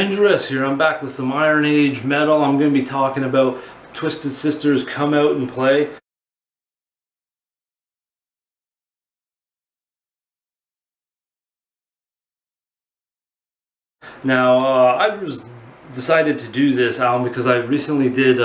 Dangerous here. I'm back with some Iron Age metal. I'm going to be talking about Twisted Sister's Come Out and Play. Now, I decided to do this album because I recently did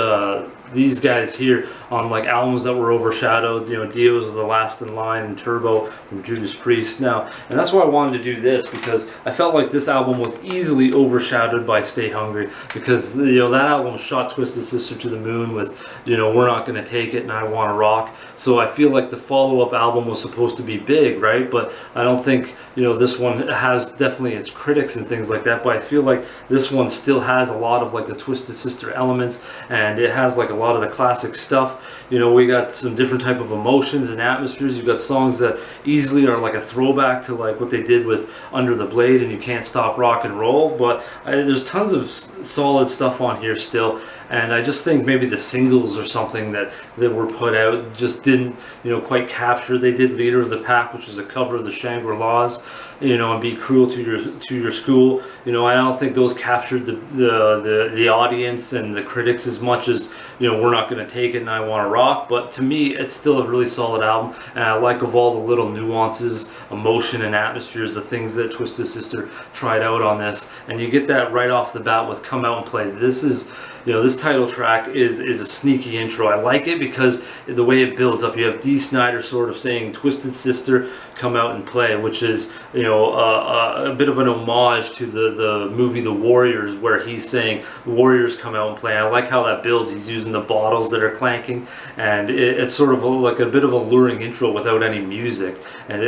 these guys here on like albums that were overshadowed, you know, Dio's The Last in Line and Turbo from Judas Priest. Now, and that's why I wanted to do this, because I felt like this album was easily overshadowed by Stay Hungry, because, you know, that album shot Twisted Sister to the moon with, you know, We're Not Gonna Take It and I Wanna Rock. So I feel like the follow-up album was supposed to be big, right? But I don't think, you know, this one has definitely its critics and things like that, but I feel like this one still has a lot of like the Twisted Sister elements, and it has like a lot of the classic stuff. You know, we got some different type of emotions and atmospheres. You got songs that easily are like a throwback to like what they did with Under the Blade and You Can't Stop Rock and Roll, but there's tons of solid stuff on here still. And I just think maybe the singles or something that were put out just didn't, you know, quite capture. They did Leader of the Pack, which is a cover of the Shangri-Las, you know, and Be Cruel to Your School. You know, I don't think those captured the audience and the critics as much as, you know, We're Not Gonna Take It and I Wanna Rock. But to me, it's still a really solid album, and I like of all the little nuances, emotion, and atmospheres, the things that Twisted Sister tried out on this, and you get that right off the bat with Come Out and Play. This is, you know, this title track is a sneaky intro. I like it because the way it builds up. You have Dee Snider sort of saying Twisted Sister, Come Out and Play, which is, you know, a bit of an homage to the movie The Warriors, where he's saying Warriors come out and play. I like how that builds. He's using the bottles that are clanking, and it's sort of like a bit of a luring intro without any music, and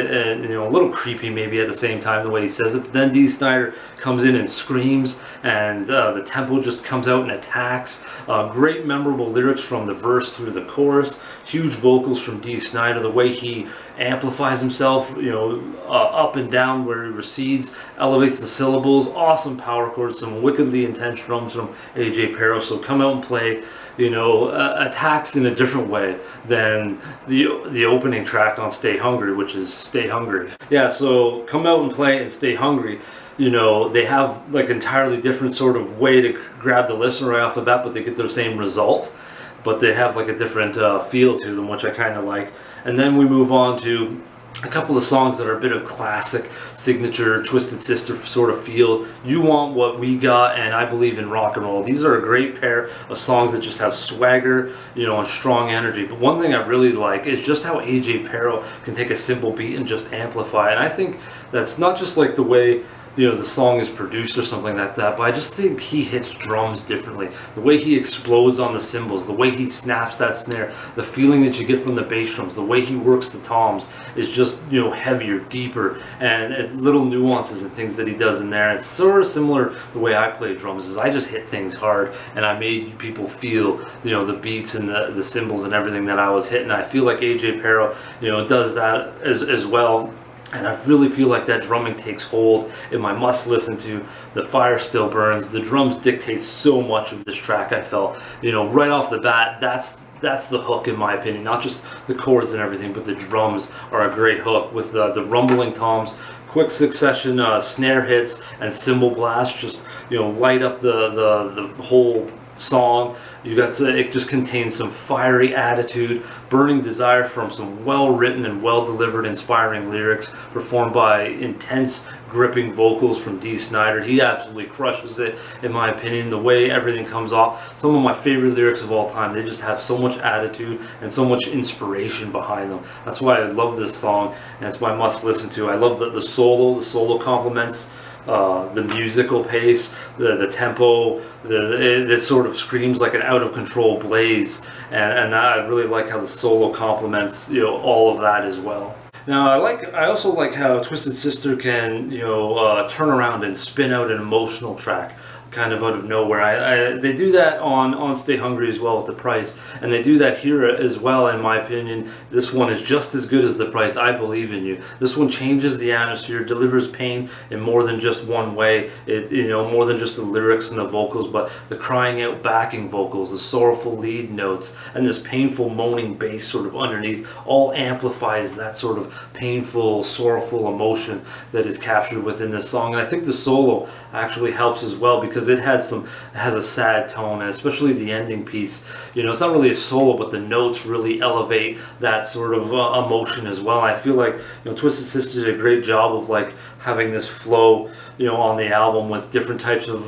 you know, a little creepy maybe at the same time the way he says it. But then Dee Snider comes in and screams, and the tempo just comes out and attacks. Great memorable lyrics from the verse through the chorus. Huge vocals from Dee Snider. The way he amplifies himself, you know, up and down where he recedes, elevates the syllables. Awesome power chords, some wickedly intense drums from AJ Pero. So Come Out and Play, you know, attacks in a different way than the opening track on Stay Hungry, which is Stay Hungry. Yeah, so Come Out and Play and Stay Hungry, you know, they have like entirely different sort of way to grab the listener right off the bat, but they get the same result, but they have like a different feel to them, which I kind of like. And then we move on to a couple of songs that are a bit of classic signature Twisted Sister sort of feel. You Want What We Got and I Believe in Rock and Roll. These are a great pair of songs that just have swagger, you know, and strong energy. But one thing I really like is just how AJ Pero can take a simple beat and just amplify it. And I think that's not just like the way, you know, the song is produced or something like that, but I just think he hits drums differently. The way he explodes on the cymbals, the way he snaps that snare, the feeling that you get from the bass drums, the way he works the toms is just, you know, heavier, deeper, and little nuances and things that he does in there. It's sort of similar the way I play drums, is I just hit things hard and I made people feel, you know, the beats and the cymbals and everything that I was hitting. I feel like AJ Pero, you know, does that as well. And I really feel like that drumming takes hold in my must listen to. The Fire Still Burns. The drums dictate so much of this track, I felt. You know, right off the bat, that's the hook in my opinion. Not just the chords and everything, but the drums are a great hook with the rumbling toms, quick succession snare hits, and cymbal blasts just, you know, light up the whole song. You got it just contains some fiery attitude, burning desire from some well-written and well-delivered inspiring lyrics performed by intense gripping vocals from Dee Snider. He absolutely crushes it in my opinion. The way everything comes off, some of my favorite lyrics of all time, they just have so much attitude and so much inspiration behind them. That's why I love this song, and it's my must listen to. I love the solo compliments, the musical pace, the tempo, it sort of screams like an out-of-control blaze, and I really like how the solo complements, you know, all of that as well. Now I also like how Twisted Sister can, you know, turn around and spin out an emotional track kind of out of nowhere. They do that on Stay Hungry as well with The Price, and they do that here as well in my opinion. This one is just as good as The Price, I Believe in You. This one changes the atmosphere, delivers pain in more than just one way. It, you know, more than just the lyrics and the vocals, but the crying out backing vocals, the sorrowful lead notes, and this painful moaning bass sort of underneath all amplifies that sort of painful, sorrowful emotion that is captured within this song. And I think the solo actually helps as well, because it has a sad tone, and especially the ending piece. You know, it's not really a solo, but the notes really elevate that sort of emotion as well. I feel like, you know, Twisted Sister did a great job of like having this flow, you know, on the album with different types of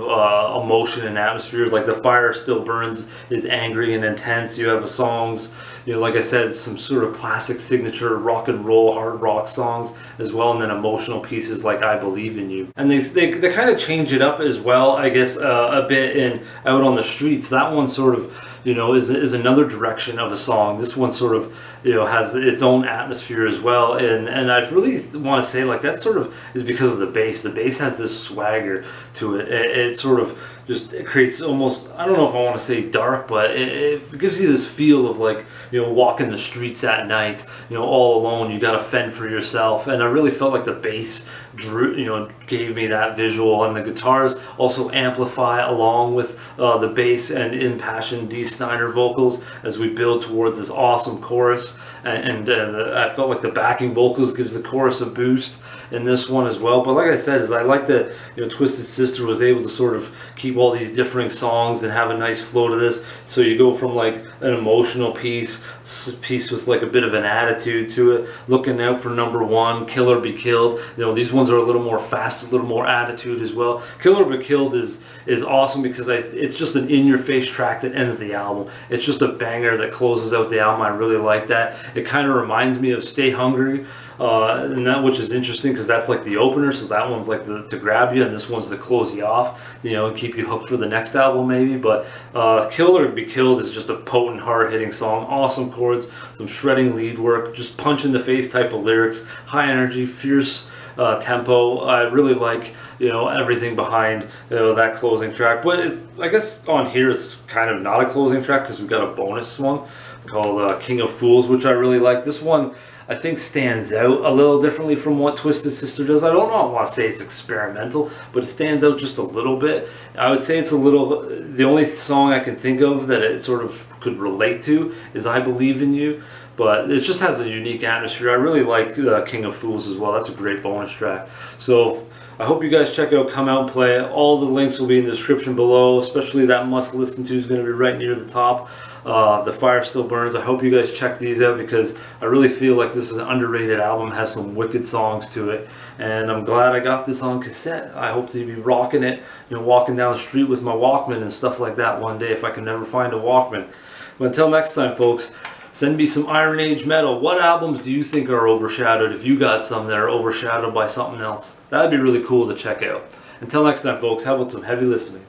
emotion and atmosphere. Like The Fire Still Burns is angry and intense. You have songs, you know, like I said, some sort of classic signature rock and roll, hard rock songs as well, and then emotional pieces like I Believe in You. And they kind of change it up as well, I guess, a bit in Out on the Streets. That one sort of, you know, is another direction of a song. This one sort of, you know, has its own atmosphere as well, and I really want to say, like, that sort of is because of the bass. The bass has this swagger to it. It sort of just, it creates almost, I don't know if I want to say dark, but it gives you this feel of like, you know, walking the streets at night, you know, all alone. You got to fend for yourself, and I really felt like the bass gave me that visual, and the guitars also amplify along with the bass and impassioned Dee Snider vocals as we build towards this awesome chorus. And I felt like the backing vocals gives the chorus a boost in this one as well. But like I said, is I like that, you know, Twisted Sister was able to sort of keep all these differing songs and have a nice flow to this. So you go from like an emotional piece with like a bit of an attitude to it, Looking Out for Number One, Kill or Be Killed. You know, these ones are a little more fast, a little more attitude as well. Kill or Be Killed is awesome because it's just an in-your-face track that ends the album. It's just a banger that closes out the album. I really like that. It kind of reminds me of Stay Hungry, and that, which is interesting because that's like the opener, so that one's like to grab you, and this one's to close you off, you know, and keep you hooked for the next album maybe. But Kill or Be Killed is just a potent, hard-hitting song. Awesome chords, some shredding lead work, just punch in the face type of lyrics, high energy, fierce tempo. I really like, you know, everything behind, you know, that closing track. But it's, I guess on here it's kind of not a closing track because we've got a bonus one called King of Fools, which I really like. This one I think stands out a little differently from what Twisted Sister does. I don't know, I want to say it's experimental, but it stands out just a little bit. I would say it's a little, the only song I can think of that it sort of could relate to is I Believe in You, but it just has a unique atmosphere. I really like King of Fools as well. That's a great bonus track. So I hope you guys check out Come Out and Play. All the links will be in the description below, especially that Must Listen To is going to be right near the top. The Fire Still Burns. I hope you guys check these out because I really feel like this is an underrated album, has some wicked songs to it, and I'm glad I got this on cassette. I hope to be rocking it, you know, walking down the street with my Walkman and stuff like that one day if I can never find a Walkman. But until next time, folks, send me some Iron Age metal. What albums do you think are overshadowed, if you got some that are overshadowed by something else? That'd be really cool to check out. Until next time, folks, how about some heavy listening?